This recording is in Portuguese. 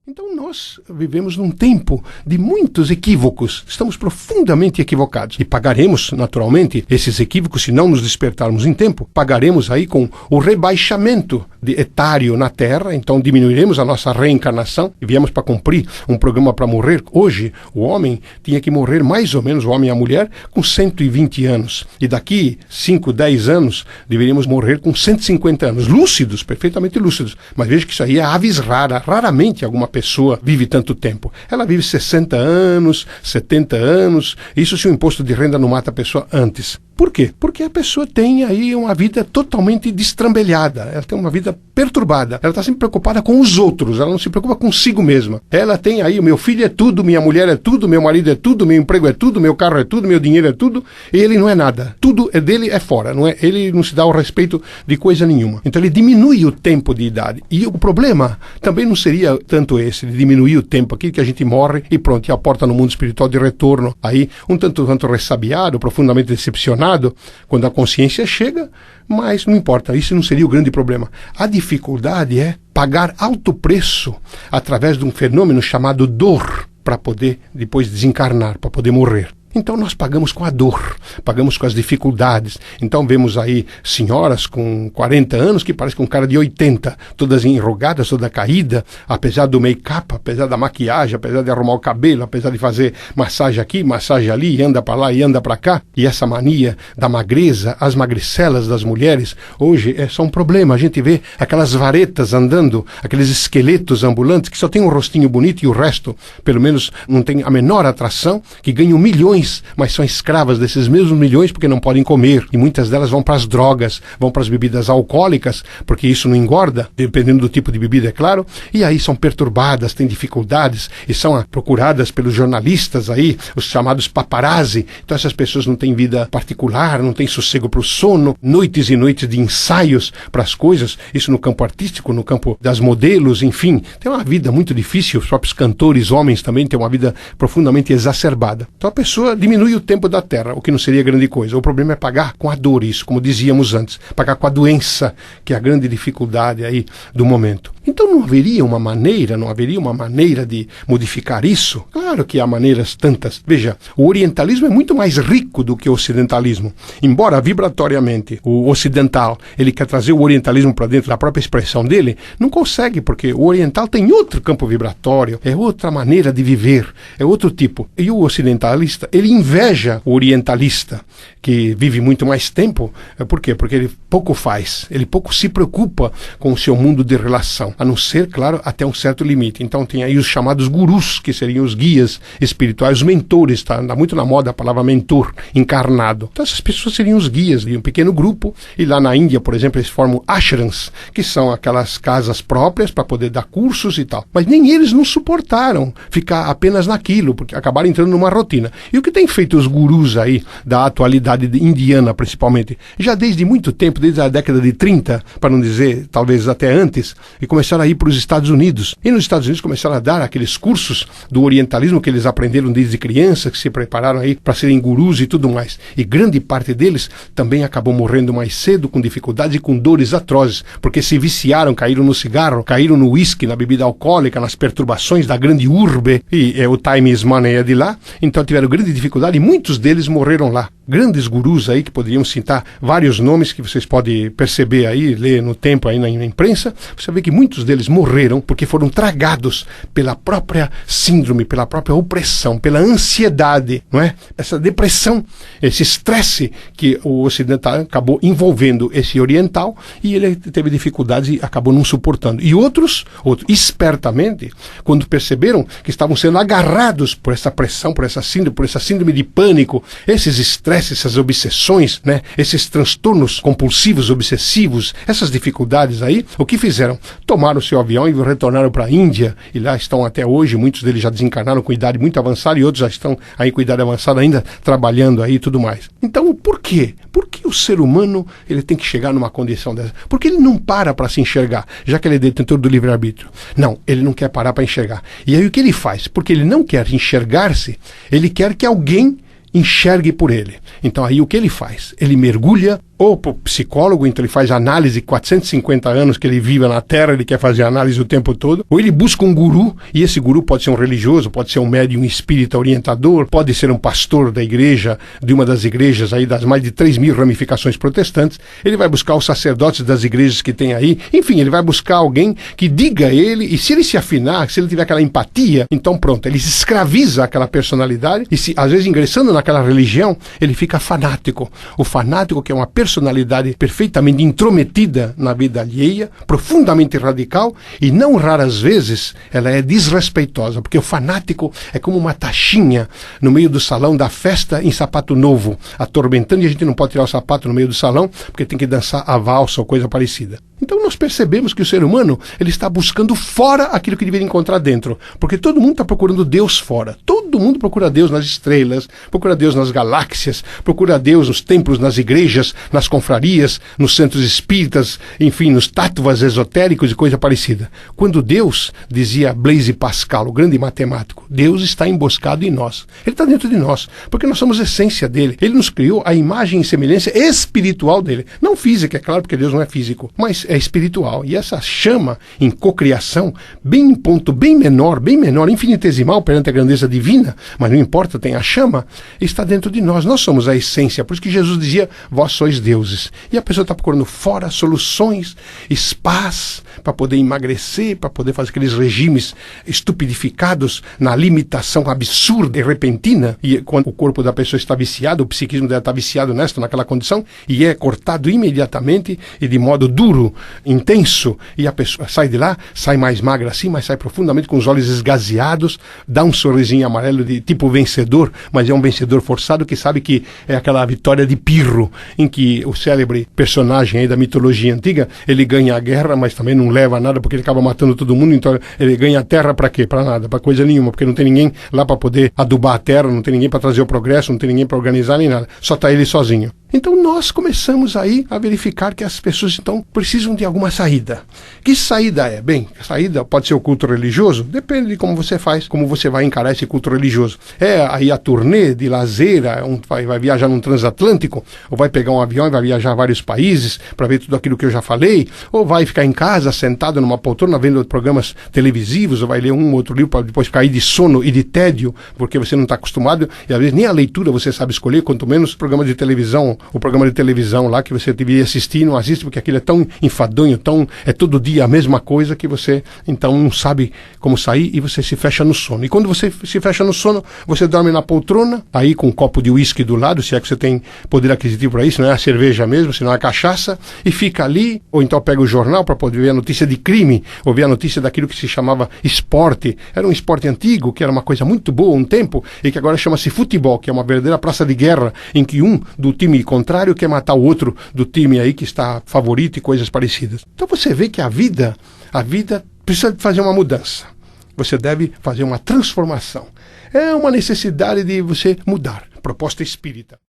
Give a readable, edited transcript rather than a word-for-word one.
Então nós vivemos num tempo de muitos equívocos, estamos profundamente equivocados e pagaremos naturalmente esses equívocos se não nos despertarmos em tempo, pagaremos aí com o rebaixamento etário na Terra, então diminuiremos a nossa reencarnação e viemos para cumprir um programa para morrer. Hoje o homem tinha que morrer mais ou menos, o homem e a mulher, com 120 anos e daqui 5, 10 anos deveríamos morrer com 150 anos, lúcidos, perfeitamente lúcidos, mas veja que isso aí é aves rara, raramente alguma pessoa vive tanto tempo. Ela vive 60 anos, 70 anos, isso se o imposto de renda não mata a pessoa antes. Por quê? Porque a pessoa tem aí uma vida totalmente destrambelhada, ela tem uma vida perturbada, ela está sempre preocupada com os outros, ela não se preocupa consigo mesma. Ela tem aí, o meu filho é tudo, minha mulher é tudo, meu marido é tudo, meu emprego é tudo, meu carro é tudo, meu dinheiro é tudo, e ele não é nada. Tudo é dele, é fora, não é? Ele não se dá o respeito de coisa nenhuma. Então ele diminui o tempo de idade. E o problema também não seria tanto esse, de diminuir o tempo, aqui que a gente morre e pronto, e a porta no mundo espiritual de retorno, aí um tanto quanto ressabiado, profundamente decepcionado, quando a consciência chega, mas não importa, isso não seria o grande problema. A dificuldade é pagar alto preço através de um fenômeno chamado dor, para poder depois desencarnar, para poder morrer. Então nós pagamos com a dor, pagamos com as dificuldades. Então vemos aí senhoras com 40 anos que parecem com um cara de 80, todas enrugadas, toda caída, apesar do make-up, apesar da maquiagem, apesar de arrumar o cabelo, apesar de fazer massagem aqui, massagem ali, e anda para lá e anda para cá. E essa mania da magreza, as magricelas das mulheres, hoje é só um problema. A gente vê aquelas varetas andando, aqueles esqueletos ambulantes que só tem um rostinho bonito e o resto, pelo menos, não tem a menor atração, que ganham milhões, mas são escravas desses mesmos milhões porque não podem comer, e muitas delas vão para as drogas, vão para as bebidas alcoólicas, porque isso não engorda, dependendo do tipo de bebida, é claro, e aí são perturbadas, têm dificuldades, e são procuradas pelos jornalistas aí, os chamados paparazzi. Então essas pessoas não têm vida particular, não têm sossego para o sono, noites e noites de ensaios para as coisas, isso no campo artístico, no campo das modelos, enfim, tem uma vida muito difícil. Os próprios cantores, homens também, têm uma vida profundamente exacerbada. Então a pessoa diminui o tempo da Terra, o que não seria grande coisa. O problema é pagar com a dor, isso, como dizíamos antes, pagar com a doença, que é a grande dificuldade aí do momento. Então não haveria uma maneira de modificar isso? Claro que há maneiras tantas. Veja, o orientalismo é muito mais rico do que o ocidentalismo. Embora vibratoriamente o ocidental, ele quer trazer o orientalismo para dentro da própria expressão dele, não consegue, porque o oriental tem outro campo vibratório, é outra maneira de viver, é outro tipo. E o ocidentalista, ele inveja o orientalista, que vive muito mais tempo. Por quê? Porque ele pouco faz, ele pouco se preocupa com o seu mundo de relação, a não ser, claro, até um certo limite. Então tem aí os chamados gurus, que seriam os guias espirituais, os mentores, está muito na moda a palavra mentor, encarnado. Então essas pessoas seriam os guias de um pequeno grupo, e lá na Índia, por exemplo, eles formam ashrams, que são aquelas casas próprias para poder dar cursos e tal. Mas nem eles não suportaram ficar apenas naquilo, porque acabaram entrando numa rotina. E o que tem feito os gurus aí da atualidade indiana, principalmente, já desde muito tempo, desde a década de 30, para não dizer talvez até antes, e começaram a ir para os Estados Unidos. E nos Estados Unidos começaram a dar aqueles cursos do orientalismo que eles aprenderam desde criança, que se prepararam aí para serem gurus e tudo mais. E grande parte deles também acabou morrendo mais cedo, com dificuldades e com dores atrozes, porque se viciaram, caíram no cigarro, caíram no uísque, na bebida alcoólica, nas perturbações da grande urbe, e o time is money é de lá, então tiveram grande dificuldade e muitos deles morreram lá. Grandes gurus aí, que poderiam citar vários nomes que vocês podem perceber aí, ler no tempo aí na imprensa, você vê que muitos deles morreram porque foram tragados pela própria síndrome, pela própria opressão, pela ansiedade, não é? Essa depressão, esse estresse que o ocidental acabou envolvendo esse oriental, e ele teve dificuldades e acabou não suportando. E outros espertamente, quando perceberam que estavam sendo agarrados por essa pressão, por essa síndrome de pânico, esses estresses, essas obsessões, né? Esses transtornos compulsivos, obsessivos, essas dificuldades aí, o que fizeram? Tomaram o seu avião e retornaram para a Índia, e lá estão até hoje. Muitos deles já desencarnaram com idade muito avançada, e outros já estão aí com idade avançada ainda trabalhando aí e tudo mais. Então, por quê? Por que o ser humano ele tem que chegar numa condição dessa? Por que ele não para se enxergar, já que ele é detentor do livre-arbítrio? Não, ele não quer parar para enxergar. E aí o que ele faz? Porque ele não quer enxergar-se, ele quer que alguém enxergue por ele. Então aí o que ele faz? Ele mergulha ou para o psicólogo, então ele faz análise, 450 anos que ele vive na Terra, ele quer fazer análise o tempo todo, ou ele busca um guru, e esse guru pode ser um religioso, pode ser um médium espírita orientador, pode ser um pastor da igreja, de uma das igrejas aí, das mais de 3.000 ramificações protestantes, ele vai buscar os sacerdotes das igrejas que tem aí, enfim, ele vai buscar alguém que diga a ele, e se ele se afinar, se ele tiver aquela empatia, então pronto, ele se escraviza aquela personalidade, e se, às vezes, ingressando naquela religião, ele fica fanático. O fanático, que é uma personalidade perfeitamente intrometida na vida alheia, profundamente radical, e não raras vezes ela é desrespeitosa, porque o fanático é como uma taxinha no meio do salão da festa em sapato novo, atormentando, e a gente não pode tirar o sapato no meio do salão, porque tem que dançar a valsa ou coisa parecida. Então nós percebemos que o ser humano, ele está buscando fora aquilo que deveria encontrar dentro, porque todo mundo está procurando Deus fora, todo mundo procura Deus nas estrelas, procura Deus nas galáxias, procura Deus nos templos, nas igrejas, nas confrarias, nos centros espíritas, enfim, nos tattvas esotéricos e coisa parecida. Quando Deus, dizia Blaise Pascal, o grande matemático, Deus está emboscado em nós, ele está dentro de nós, porque nós somos a essência dele, ele nos criou a imagem e semelhança espiritual dele, não física, é claro, porque Deus não é físico, mas é espiritual, e essa chama em cocriação, bem em ponto bem menor, infinitesimal perante a grandeza divina, mas não importa, tem a chama, está dentro de nós, nós somos a essência, por isso que Jesus dizia, vós sois deuses, e a pessoa está procurando fora soluções, spas, para poder emagrecer, para poder fazer aqueles regimes estupidificados na limitação absurda e repentina, e quando o corpo da pessoa está viciado, o psiquismo dela está viciado naquela condição, e é cortado imediatamente e de modo duro, intenso, e a pessoa sai de lá, sai mais magra assim, mas sai profundamente com os olhos esgazeados, dá um sorrisinho amarelo de tipo vencedor, mas é um vencedor forçado que sabe que é aquela vitória de Pirro, em que o célebre personagem aí da mitologia antiga, ele ganha a guerra, mas também não leva a nada, porque ele acaba matando todo mundo, então ele ganha a terra para quê? Para nada, para coisa nenhuma, porque não tem ninguém lá para poder adubar a terra, não tem ninguém para trazer o progresso, não tem ninguém para organizar nem nada, só está ele sozinho. Então nós começamos aí a verificar que as pessoas então precisam de alguma saída. Que saída é? Bem, a saída pode ser o culto religioso, depende de como você faz, como você vai encarar esse culto religioso. É aí a turnê de lazer, vai viajar num transatlântico, ou vai pegar um avião e vai viajar a vários países para ver tudo aquilo que eu já falei, ou vai ficar em casa sentado numa poltrona vendo programas televisivos, ou vai ler um ou outro livro para depois cair de sono e de tédio, porque você não está acostumado, e às vezes nem a leitura você sabe escolher, quanto menos programas de televisão, o programa de televisão lá que você deveria assistir, não assiste porque aquilo é tão enfadonho, é todo dia a mesma coisa que você então não sabe como sair e você se fecha no sono. E quando você se fecha no sono, você dorme na poltrona, aí com um copo de uísque do lado, se é que você tem poder aquisitivo para isso, não é a cerveja mesmo, senão é a cachaça, e fica ali, ou então pega o jornal para poder ver a notícia de crime, ou ver a notícia daquilo que se chamava esporte. Era um esporte antigo, que era uma coisa muito boa um tempo, e que agora chama-se futebol, que é uma verdadeira praça de guerra, em que um do time contrário quer matar o outro do time aí que está favorito e coisas parecidas. Então você vê que a vida precisa fazer uma mudança. Você deve fazer uma transformação. É uma necessidade de você mudar. Proposta espírita.